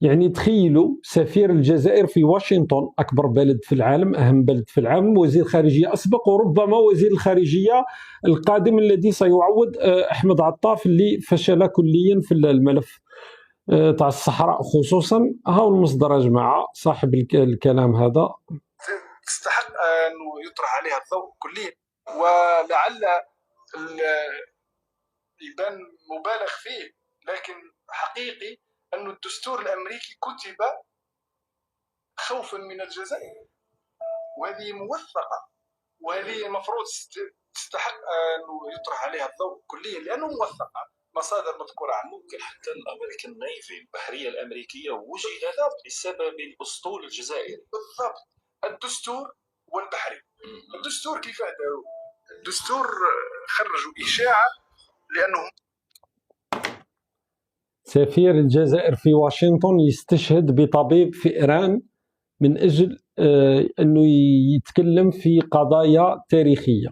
يعني تخيلوا سفير الجزائر في واشنطن، أكبر بلد في العالم، أهم بلد في العالم، وزير خارجية أسبق، وربما وزير الخارجية القادم الذي سيعوض أحمد عطاف اللي فشل كليا في الملف تاع الصحراء خصوصا. ها المصدر يا جماعة صاحب الكلام هذا تستحق أن يطرح عليها الضوء كليا، ولعل يبان مبالغ فيه، لكن حقيقي أن الدستور الأمريكي كتب خوفا من الجزائر، وهذه موثقة، وهذه المفروض تستحق أن يطرح عليها الضوء كليا لأنه موثقة، مصادر مذكورة عنه. ممكن حتى الأمريكان نيفي البحرية الأمريكية وجدت بسبب الأسطول الجزائري. بالضبط، الدستور والبحري. الدستور كيف داروا؟ الدستور خرجوا إشاعة لأنهم سفير الجزائر في واشنطن يستشهد بطبيب في إيران من أجل أنه يتكلم في قضايا تاريخية.